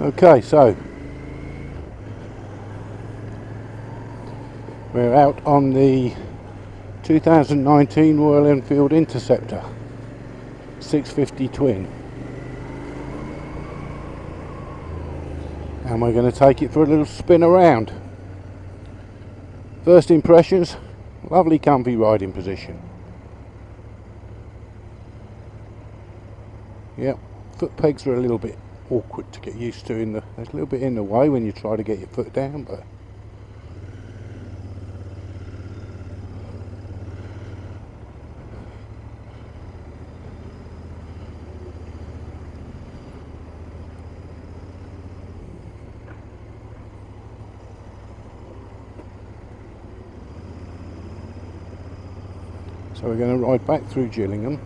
Okay, so we're out on the 2019 Royal Enfield Interceptor 650 twin, and we're going to take it for a little spin around. First impressions, lovely comfy riding position. Yep, foot pegs are a little bit awkward to get used to, they're a little bit in the way when you try to get your foot down, but so we're going to ride back through Gillingham.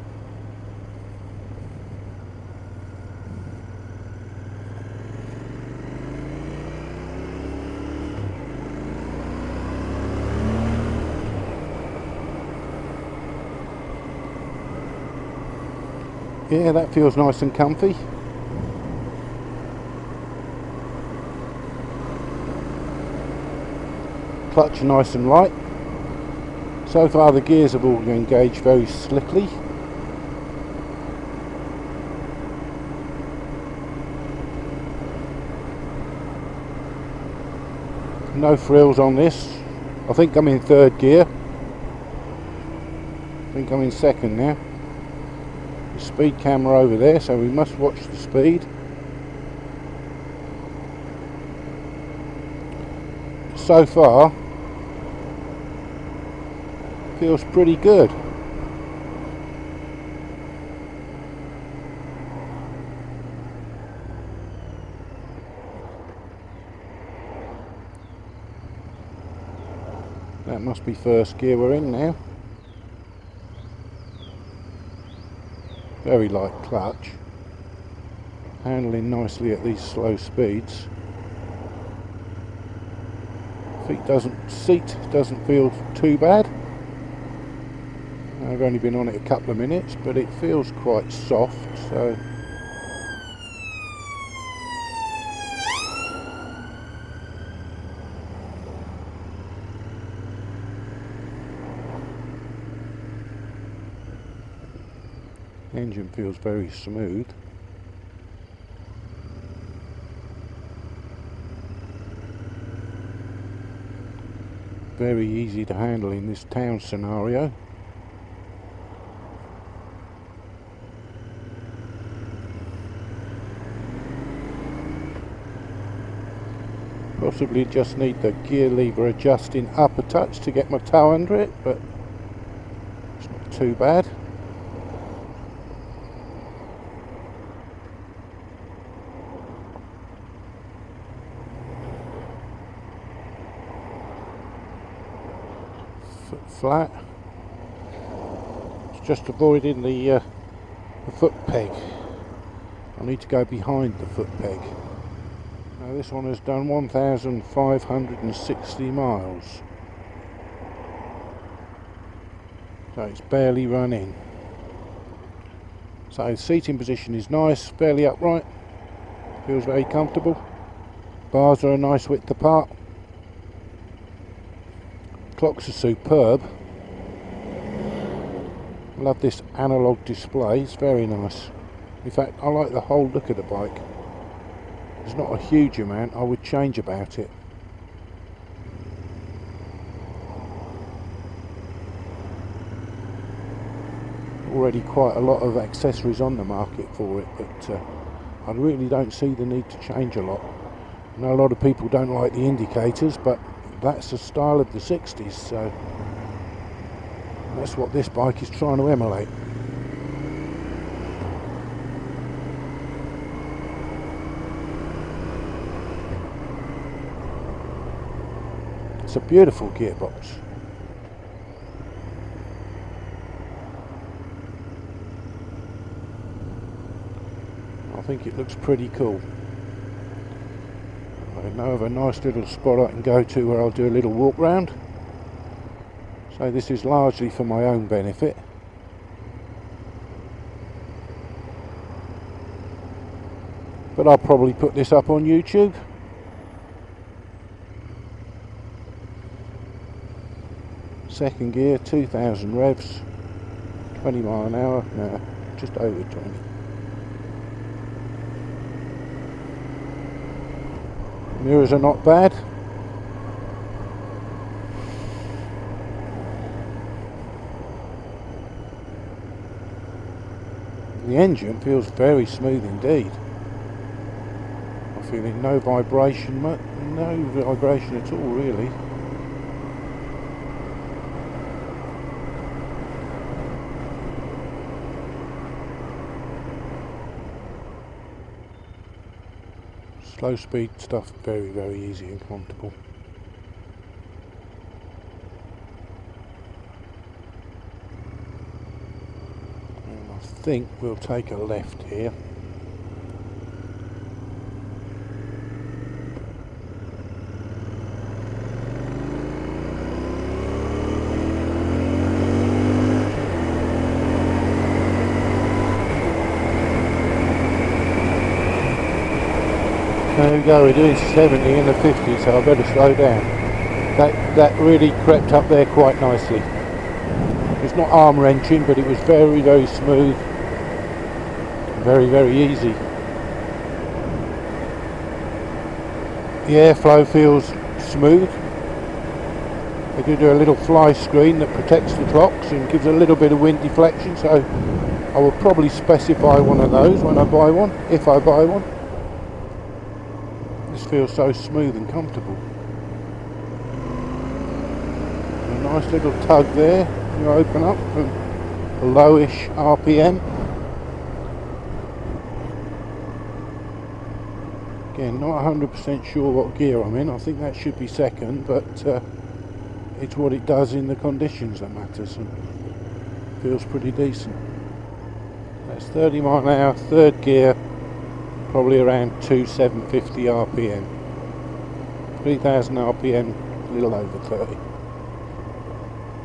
Yeah, that feels nice and comfy. Clutch nice and light. So far the gears have all engaged very slickly. No frills on this. I think I'm in third gear. I think I'm in second now. The speed camera over there, so we must watch the speed. So far feels pretty good. That must be first gear we're in now. Very light clutch. Handling nicely at these slow speeds. Seat doesn't feel too bad. I've only been on it a couple of minutes, but it feels quite soft, so the engine feels very smooth. Very easy to handle in this town scenario. Possibly just need the gear lever adjusting up a touch to get my toe under it, but it's not too bad. Foot flat. It's just avoiding the foot peg. I need to go behind the foot peg. Now this one has done 1,560 miles. So it's barely running. So seating position is nice, fairly upright. Feels very comfortable. Bars are a nice width apart. Clocks are superb. Love this analog display, it's very nice. In fact, I like the whole look of the bike. There's not a huge amount I would change about it. Already quite a lot of accessories on the market for it, but I really don't see the need to change a lot. I know a lot of people don't like the indicators, but that's the style of the 60s, so that's what this bike is trying to emulate. It's a beautiful gearbox. I think it looks pretty cool. I know of a nice little spot I can go to where I'll do a little walk round. So this is largely for my own benefit. but I'll probably put this up on YouTube. Second gear, 2000 revs, 20 mile an hour, no, just over 20. Mirrors are not bad. The engine feels very smooth indeed. I'm feeling no vibration at all really. Slow speed stuff, very, very easy and comfortable. And I think we'll take a left here. There we go, we're doing 70 in the 50, so I better slow down. That really crept up there quite nicely. It's not arm wrenching, but it was very, very smooth. Very, very easy. The airflow feels smooth. They do a little fly screen that protects the clocks and gives a little bit of wind deflection, so I will probably specify one of those when I buy one, if I buy one. This feels so smooth and comfortable. A nice little tug there, you open up from a lowish RPM. Again, not 100% sure what gear I'm in. I think that should be second, but it's what it does in the conditions that matters, and feels pretty decent. That's 30 mile an hour, third gear, probably around 750 RPM. 3000 RPM, a little over 30.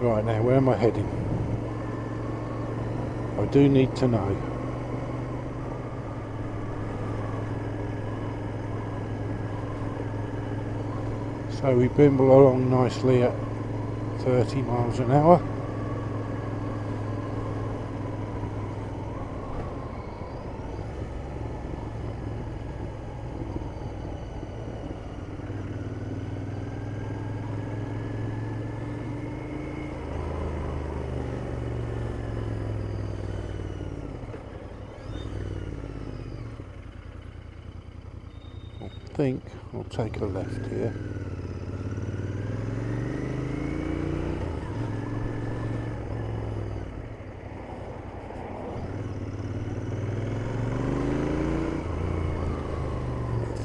Right, now where am I heading? I do need to know. So we bimble along nicely at 30 miles an hour. I think I'll take a left here.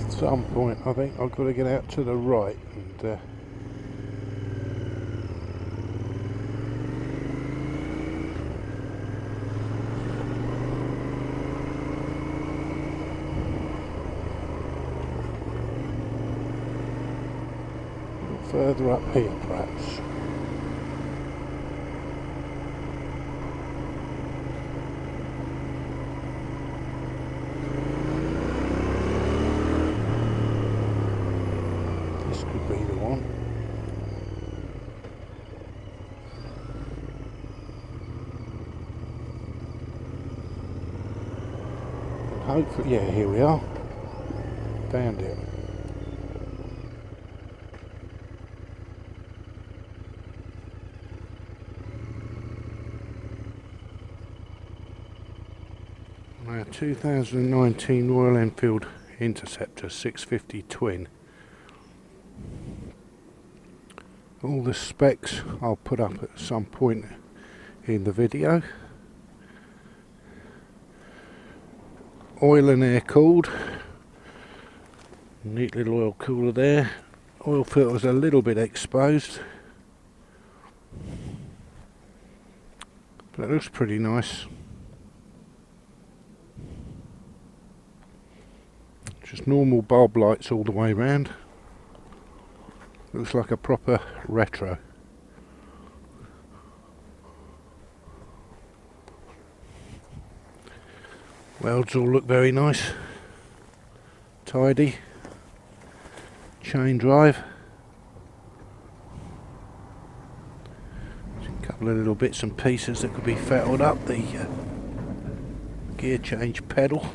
At some point I think I've got to get out to the right and further up here perhaps. This could be the one. And hopefully, yeah, here we are. Found it. Now 2019 Royal Enfield Interceptor 650 twin. All the specs I'll put up at some point in the video. Oil and air cooled. Neat little oil cooler there. Oil filter's a little bit exposed, but it looks pretty nice. Just normal bulb lights all the way round. Looks like a proper retro. Welds all look very nice. tidy. Chain drive. A couple of little bits and pieces that could be fettled up. The gear change pedal.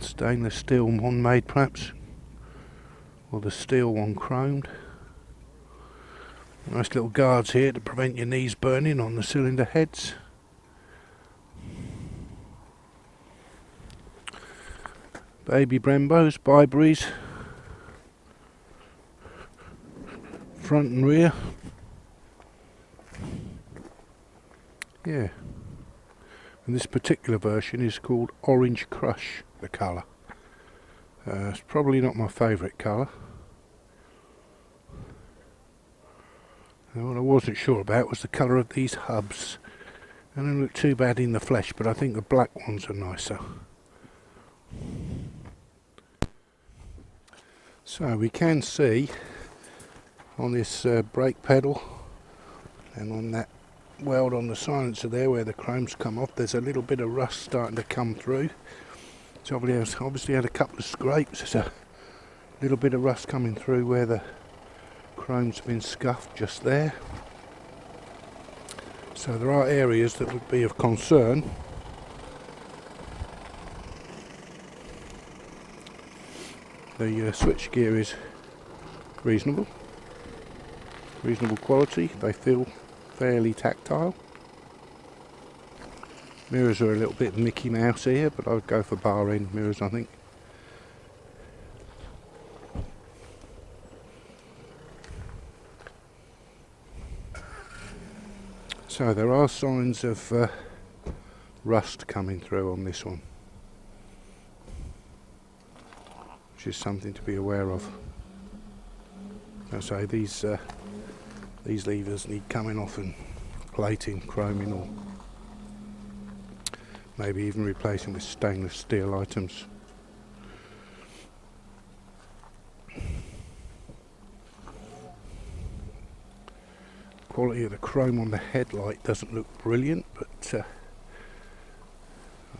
Stainless steel one made perhaps. Or the steel one chromed. Nice little guards here to prevent your knees burning on the cylinder heads. Baby Brembos, Byberries. Front and rear. Yeah. And this particular version is called Orange Crush, the colour. It's probably not my favourite colour. And what I wasn't sure about was the colour of these hubs. They don't look too bad in the flesh, but I think the black ones are nicer. So we can see on this brake pedal and on that weld on the silencer there where the chrome's come off, there's a little bit of rust starting to come through. It's obviously had a couple of scrapes. There's a little bit of rust coming through where the chrome's been scuffed just there. So there are areas that would be of concern. The switch gear is reasonable quality. They feel fairly tactile. Mirrors are a little bit Mickey Mouse here, but I would go for bar end mirrors, I think. So there are signs of rust coming through on this one, which is something to be aware of. As I say, these levers need coming off and plating, chroming, or maybe even replacing with stainless steel items. Quality of the chrome on the headlight doesn't look brilliant, but I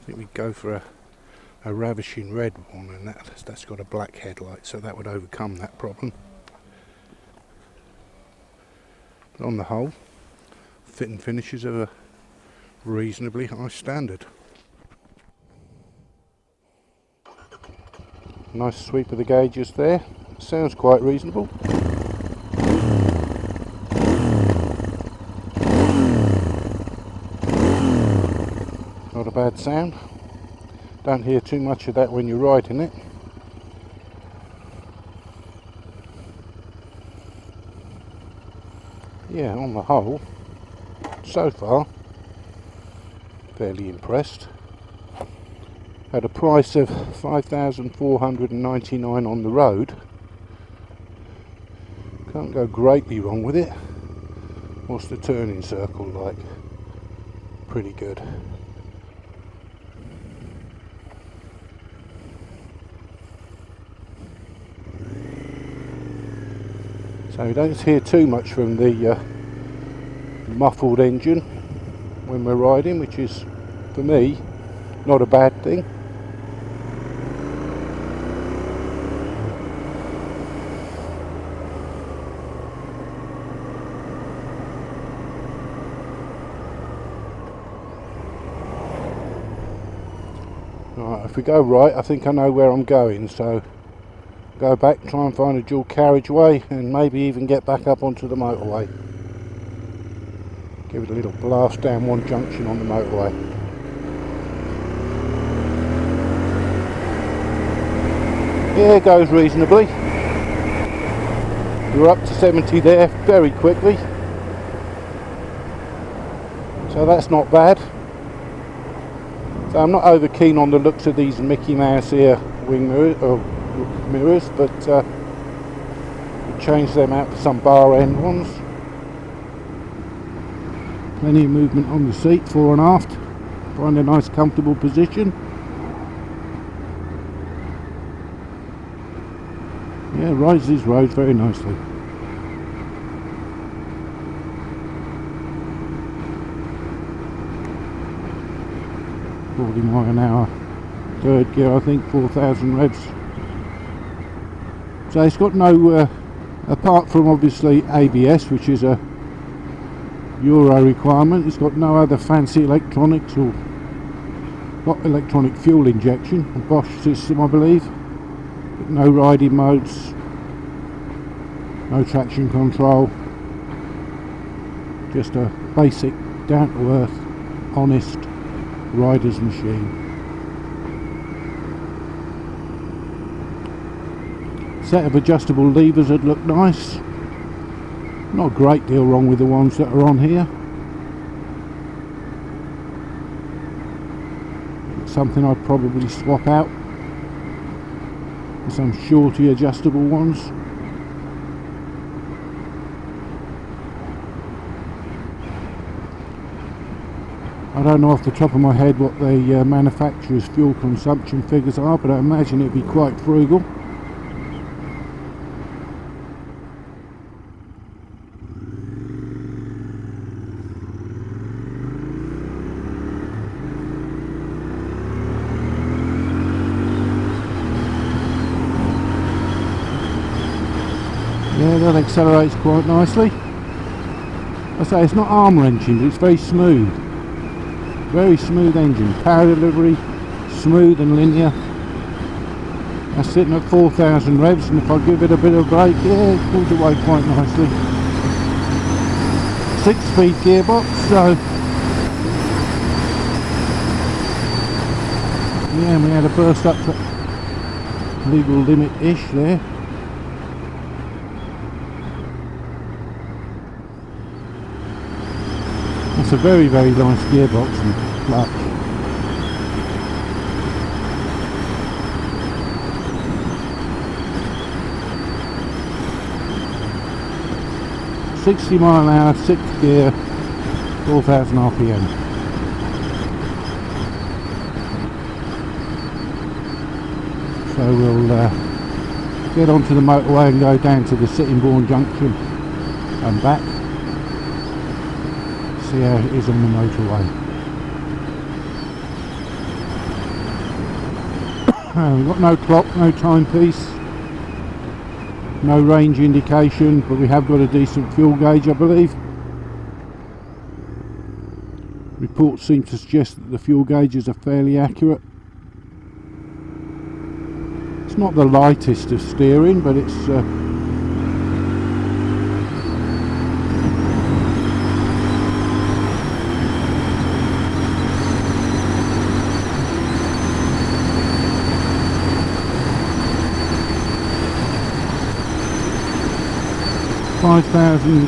think we'd go for a ravishing red one, and that's got a black headlight, so that would overcome that problem. But on the whole, fit and finishes of a reasonably high standard. Nice sweep of the gauges there. Sounds quite reasonable. Not a bad sound. Don't hear too much of that when you're riding it. Yeah, on the whole, so far, fairly impressed. At a price of $5,499 on the road, can't go greatly wrong with it. What's the turning circle like? Pretty good. So you don't hear too much from the muffled engine when we're riding, which is, for me, not a bad thing. Right, if we go right, I think I know where I'm going, so go back, try and find a dual carriageway, and maybe even get back up onto the motorway. Give it a little blast down one junction on the motorway. Yeah, it goes reasonably. We're up to 70 there very quickly, so that's not bad. So I'm not over keen on the looks of these Mickey Mouse ear wing mirrors, but we change them out for some bar end ones. Plenty of movement on the seat, fore and aft. Find a nice comfortable position. Yeah, rides these roads very nicely. 40 miles an hour, third gear, I think, 4,000 revs. So it's got no, apart from obviously ABS, which is a Euro requirement, it's got no other fancy electronics, or got electronic fuel injection, a Bosch system I believe, but no riding modes, no traction control, just a basic down to earth, honest rider's machine. Set of adjustable levers would look nice. Not a great deal wrong with the ones that are on here. It's something I'd probably swap out for some shorty adjustable ones. I don't know off the top of my head what the manufacturer's fuel consumption figures are, but I imagine it'd be quite frugal. Yeah, that accelerates quite nicely. I say it's not arm wrenching, but it's very smooth. Very smooth engine. Power delivery, smooth and linear. That's sitting at 4,000 revs, and if I give it a bit of a brake, yeah, it pulls away quite nicely. 6-speed gearbox, so yeah, and we had a burst up to legal limit-ish there. It's a very, very nice gearbox and clutch. £60 mile an hour, 6th gear, 4,000 RPM. So we'll get onto the motorway and go down to the Sittingbourne junction and back. See how it is on the motorway. We've got no clock, no timepiece, no range indication, but we have got a decent fuel gauge I believe. Reports seem to suggest that the fuel gauges are fairly accurate. It's not the lightest of steering, but it's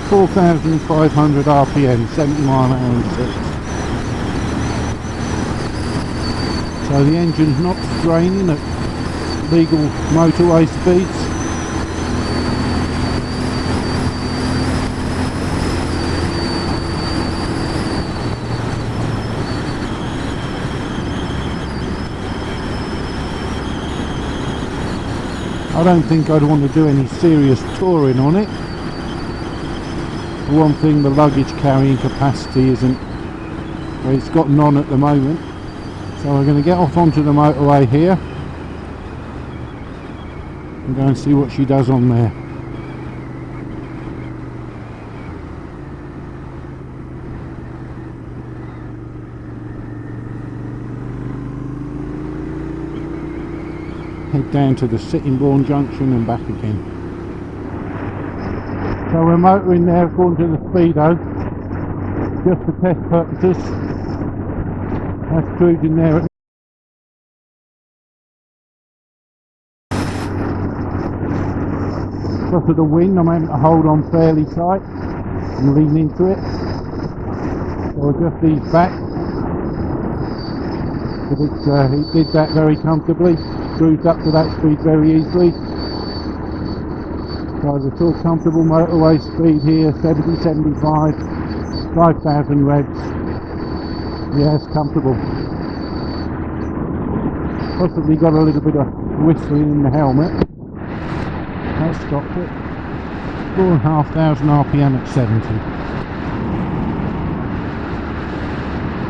4,500 RPM, 70 mile an hour and 6. So the engine's not straining at legal motorway speeds. I don't think I'd want to do any serious touring on it. For one thing, the luggage carrying capacity isn't, well, it's got none at the moment. So we're going to get off onto the motorway here and go and see what she does on there. Head down to the Sittingbourne junction and back again. So we're motoring there according to the speedo, just for test purposes. That's cruising there at because of the wind. I'm having to hold on fairly tight and lean into it. So I'll just ease back. But it did that very comfortably, cruised up to that speed very easily. So it's all comfortable motorway speed here, 70, 75, 5,000 revs. Yeah, it's comfortable. Possibly got a little bit of whistling in the helmet. That stopped it. 4,500 RPM at 70.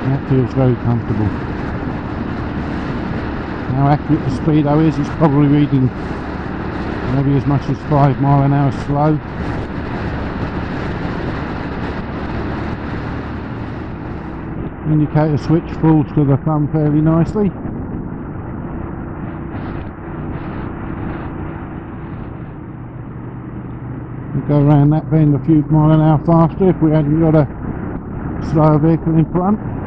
That feels very comfortable. How accurate the speedo is, it's probably reading maybe as much as 5 mile an hour slow. Indicator switch falls to the thumb fairly nicely. We'd go around that bend a few mile an hour faster if we hadn't got a slower vehicle in front.